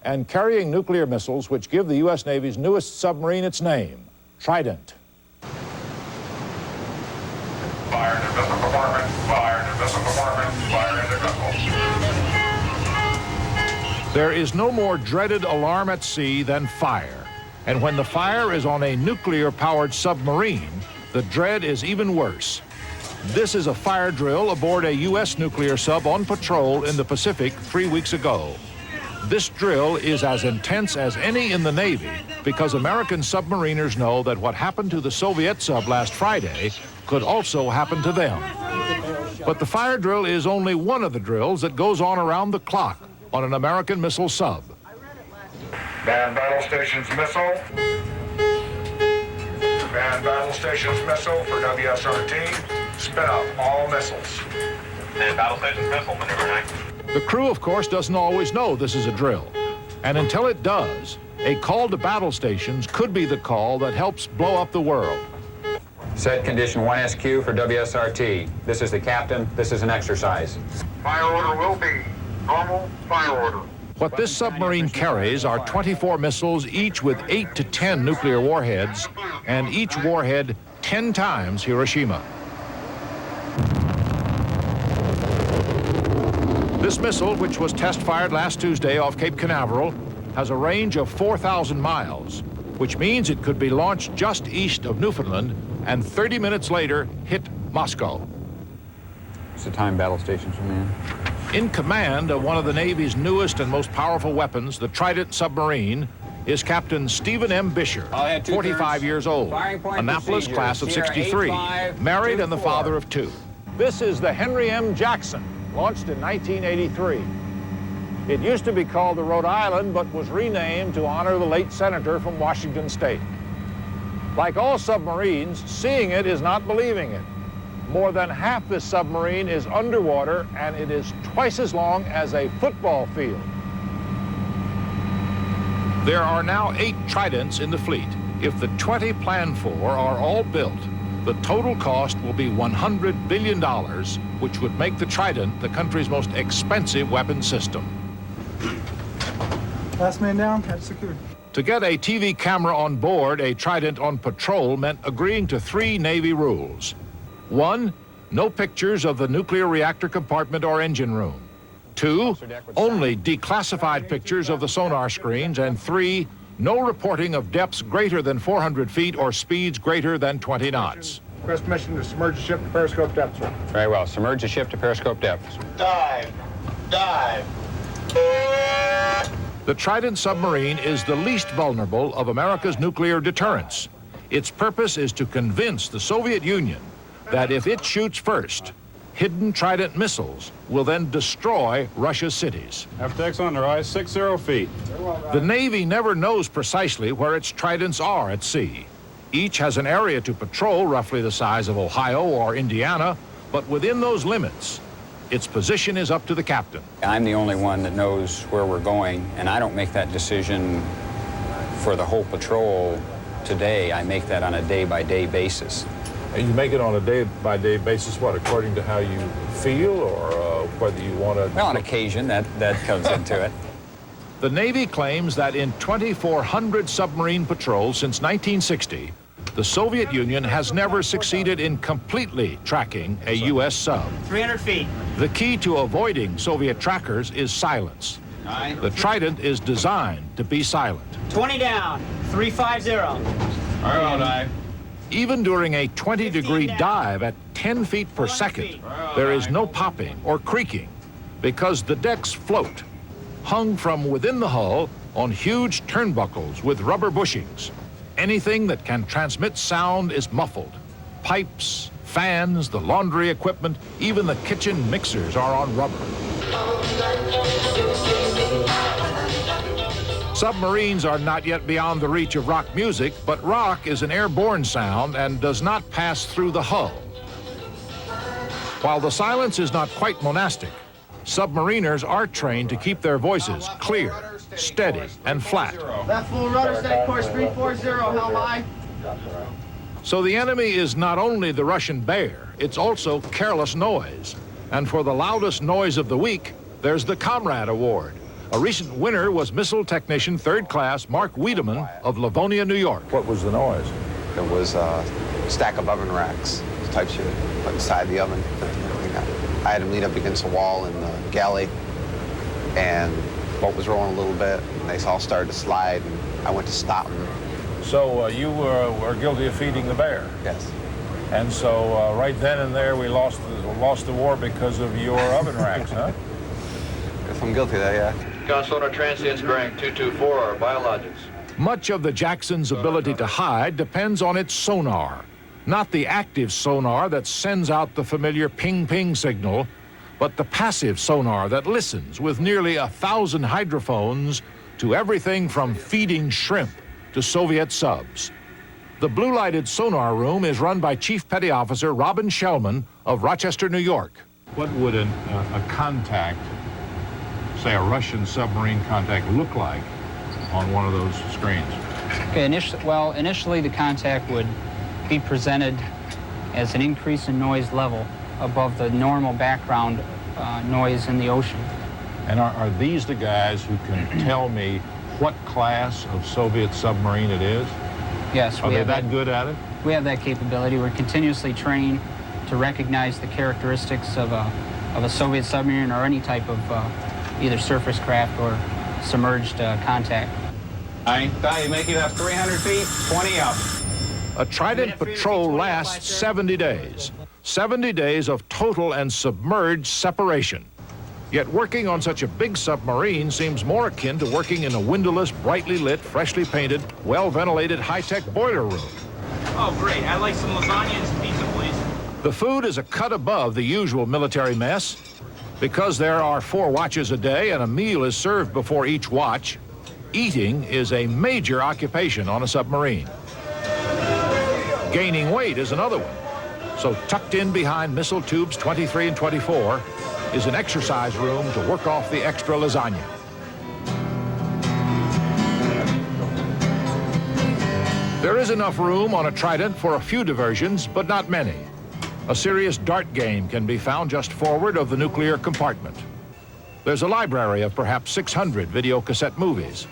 and carrying nuclear missiles which give the U.S. Navy's newest submarine its name, Trident. Fire in the missile compartment, fire in the missile compartment, fire in the missile. There is no more dreaded alarm at sea than fire. And when the fire is on a nuclear-powered submarine, the dread is even worse. This is a fire drill aboard a U.S. nuclear sub on patrol in the Pacific 3 weeks ago. This drill is as intense as any in the Navy because American submariners know that what happened to the Soviet sub last Friday could also happen to them. But the fire drill is only one of the drills that goes on around the clock on an American missile sub. Man battle stations missile. Man battle stations missile for WSRT. Spin up all missiles. Man battle stations missile, maneuver 9. The crew, of course, doesn't always know this is a drill. And until it does, a call to battle stations could be the call that helps blow up the world. Set condition 1SQ for WSRT. This is the captain. This is an exercise. Fire order will be normal fire order. What this submarine carries are 24 missiles, each with 8 to 10 nuclear warheads, and each warhead 10 times Hiroshima. This missile, which was test-fired last Tuesday off Cape Canaveral, has a range of 4,000 miles, which means it could be launched just east of Newfoundland and 30 minutes later hit Moscow. What's the time battle stations remain? In command of one of the Navy's newest and most powerful weapons, the Trident submarine, is Captain Stephen M. Bisher, 45 years old, Annapolis class of 63, married and the father of 2. This is the Henry M. Jackson, launched in 1983. It used to be called the Rhode Island, but was renamed to honor the late senator from Washington State. Like all submarines, seeing it is not believing it. More than half this submarine is underwater, and it is twice as long as a football field. There are now 8 Tridents in the fleet. If the 20 planned for are all built, the total cost will be $100 billion, which would make the Trident the country's most expensive weapon system. Last man down, catch secured. To get a TV camera on board a Trident on patrol meant agreeing to 3 Navy rules. 1, no pictures of the nuclear reactor compartment or engine room. 2, only declassified pictures of the sonar screens. And 3, no reporting of depths greater than 400 feet or speeds greater than 20 knots. Request permission to submerge the ship to periscope depth, sir. Very well. Submerge the ship to periscope depth. Dive. Dive. The Trident submarine is the least vulnerable of America's nuclear deterrents. Its purpose is to convince the Soviet Union that if it shoots first, hidden Trident missiles will then destroy Russia's cities. FTX on the rise, 60 feet. The Navy never knows precisely where its Tridents are at sea. Each has an area to patrol roughly the size of Ohio or Indiana, but within those limits, its position is up to the captain. I'm the only one that knows where we're going, and I don't make that decision for the whole patrol today. I make that on a day-by-day basis. And you make it on a day-by-day basis, what, according to how you feel or whether you want to... Well, on occasion, that comes into it. The Navy claims that in 2,400 submarine patrols since 1960, the Soviet Union has never succeeded in completely tracking a U.S. sub. 300 feet. The key to avoiding Soviet trackers is silence. The Trident is designed to be silent. 20 down, 350. All right, I'll dive. Even during a 20-degree dive at 10 feet per second, there is no popping or creaking because the decks float, hung from within the hull on huge turnbuckles with rubber bushings. Anything that can transmit sound is muffled. Pipes, fans, the laundry equipment, even the kitchen mixers are on rubber. Submarines are not yet beyond the reach of rock music, but rock is an airborne sound and does not pass through the hull. While the silence is not quite monastic, submariners are trained to keep their voices clear, steady, and flat. Left full rudder, set course 340, helm high. So the enemy is not only the Russian bear, it's also careless noise. And for the loudest noise of the week, there's the Comrade Award, A recent winner was missile technician 3rd class Mark Wiedemann of Livonia, New York. What was the noise? There was a stack of oven racks, type shit, put inside the oven. I had them lean up against the wall in the galley, and the boat was rolling a little bit, and they all started to slide, and I went to stop them. So you were guilty of feeding the bear. Yes. And so right then and there we lost the war because of your oven racks, huh? If I'm guilty of that, yeah. Sonar transients bearing 224 are biologics. Much of the Jackson's ability to hide depends on its sonar. Not the active sonar that sends out the familiar ping-ping signal, but the passive sonar that listens with nearly 1,000 hydrophones to everything from feeding shrimp to Soviet subs. The blue-lighted sonar room is run by Chief Petty Officer Robin Shellman of Rochester, New York. What would a contact, say a Russian submarine contact, look like on one of those screens? Okay, initially the contact would be presented as an increase in noise level above the normal background noise in the ocean. And are these the guys who can tell me what class of Soviet submarine it is? Yes, Are they that good at it? We have that capability. We're continuously trained to recognize the characteristics of a Soviet submarine or any type of either surface craft or submerged contact. You make it up 300 feet, 20 up. A Trident patrol lasts 70 days. 70 days of total and submerged separation. Yet working on such a big submarine seems more akin to working in a windowless, brightly lit, freshly painted, well-ventilated, high-tech boiler room. Oh, great. I'd like some lasagna and some pizza, please. The food is a cut above the usual military mess. Because there are 4 watches a day and a meal is served before each watch, eating is a major occupation on a submarine. Gaining weight is another one. So tucked in behind missile tubes 23 and 24 is an exercise room to work off the extra lasagna. There is enough room on a Trident for a few diversions, but not many. A serious dart game can be found just forward of the nuclear compartment. There's a library of perhaps 600 videocassette movies.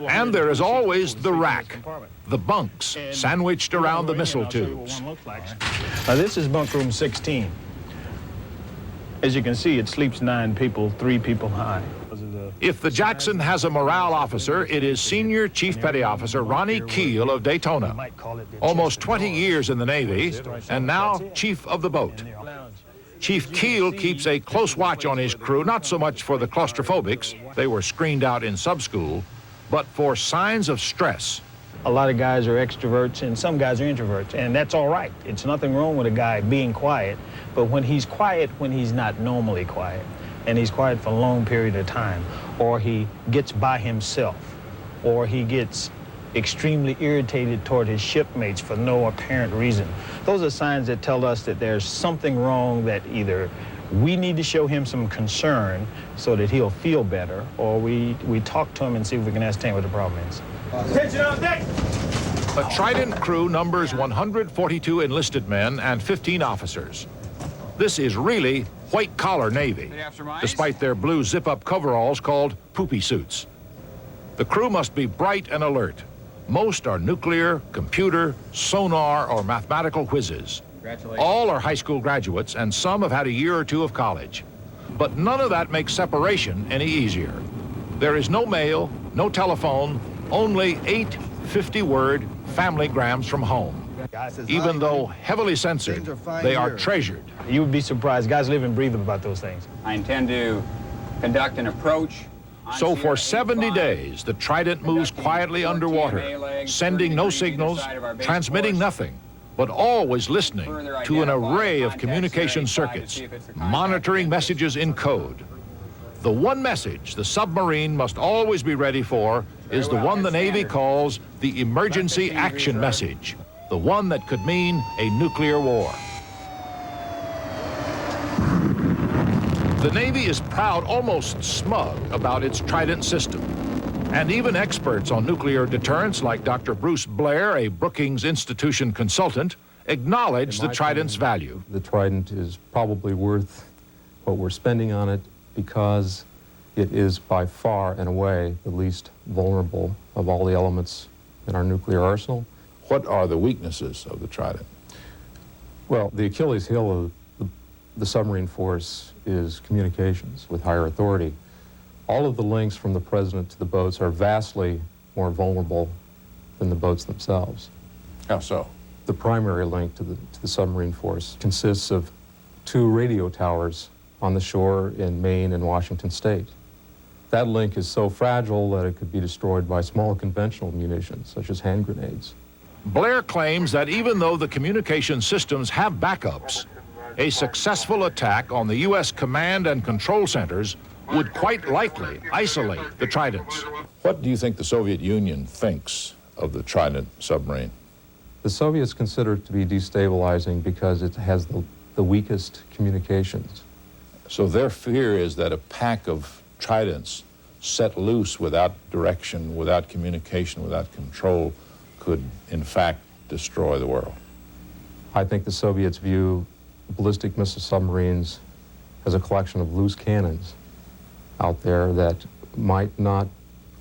And there is always the rack, the bunks sandwiched around the missile tubes. Now this is bunk room 16. As you can see, it sleeps 9 people, 3 people high. If the Jackson has a morale officer, it is Senior Chief Petty Officer Ronnie Keel of Daytona. Almost 20 years in the Navy, and now Chief of the boat. Chief Keel keeps a close watch on his crew, not so much for the claustrophobics, they were screened out in sub-school, but for signs of stress. A lot of guys are extroverts and some guys are introverts, and that's all right. It's nothing wrong with a guy being quiet, but when he's quiet when he's not normally quiet, and he's quiet for a long period of time, or he gets by himself, or he gets extremely irritated toward his shipmates for no apparent reason. Those are signs that tell us that there's something wrong, that either we need to show him some concern so that he'll feel better, or we talk to him and see if we can ascertain what the problem is. Attention on deck! The Trident crew numbers 142 enlisted men and 15 officers. This is really white-collar Navy, despite their blue zip-up coveralls called poopy suits. The crew must be bright and alert. Most are nuclear, computer, sonar, or mathematical whizzes. All are high school graduates, and some have had a year or 2 of college. But none of that makes separation any easier. There is no mail, no telephone, only 8 50-word familygrams from home. Even though heavily censored, they are treasured. You would be surprised. Guys live and breathe about those things. I intend to conduct an approach. So for 70 days, the Trident moves quietly underwater, sending no signals, transmitting nothing, but always listening to an array of communication circuits, monitoring messages in code. The one message the submarine must always be ready for is the one the Navy calls the emergency action message, the one that could mean a nuclear war. The Navy is proud, almost smug, about its Trident system. And even experts on nuclear deterrence, like Dr. Bruce Blair, a Brookings Institution consultant, acknowledge the Trident's value. The Trident is probably worth what we're spending on it because It is by far and away the least vulnerable of all the elements in our nuclear arsenal. What are the weaknesses of the Trident? Well, the Achilles heel of the submarine force is communications with higher authority. All of the links from the president to the boats are vastly more vulnerable than the boats themselves. How so? The primary link to the submarine force consists of 2 radio towers on the shore in Maine and Washington State. That link is so fragile that it could be destroyed by small conventional munitions, such as hand grenades. Blair claims that even though the communication systems have backups, a successful attack on the U.S. command and control centers would quite likely isolate the Tridents. What do you think the Soviet Union thinks of the Trident submarine? The Soviets consider it to be destabilizing because it has the weakest communications. So their fear is that a pack of Tridents set loose without direction, without communication, without control, could in fact destroy the world. I think the Soviets view ballistic missile submarines as a collection of loose cannons out there that might not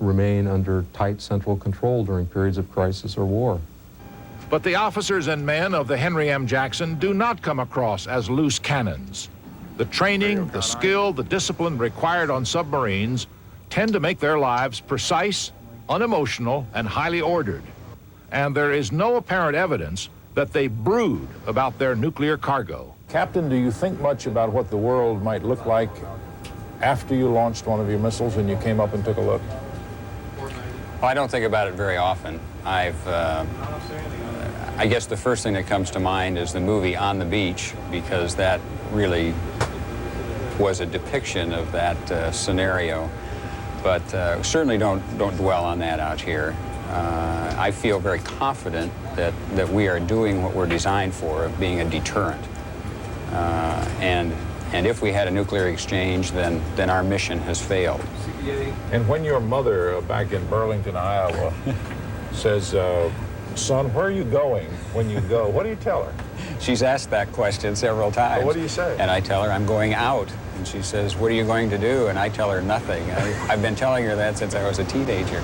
remain under tight central control during periods of crisis or war. But the officers and men of the Henry M. Jackson do not come across as loose cannons. The training, the skill, the discipline required on submarines tend to make their lives precise, unemotional, and highly ordered. And there is no apparent evidence that they brood about their nuclear cargo. Captain, do you think much about what the world might look like after you launched one of your missiles and you came up and took a look? Well, I don't think about it very often. I guess the first thing that comes to mind is the movie On the Beach, because that really was a depiction of that scenario. But certainly don't dwell on that out here. I feel very confident that we are doing what we're designed for, of being a deterrent. And if we had a nuclear exchange, then our mission has failed. And when your mother back in Burlington, Iowa, says, son, where are you going when you go? What do you tell her? She's asked that question several times. Well, what do you say? And I tell her I'm going out. And she says, what are you going to do? And I tell her nothing. I've been telling her that since I was a teenager.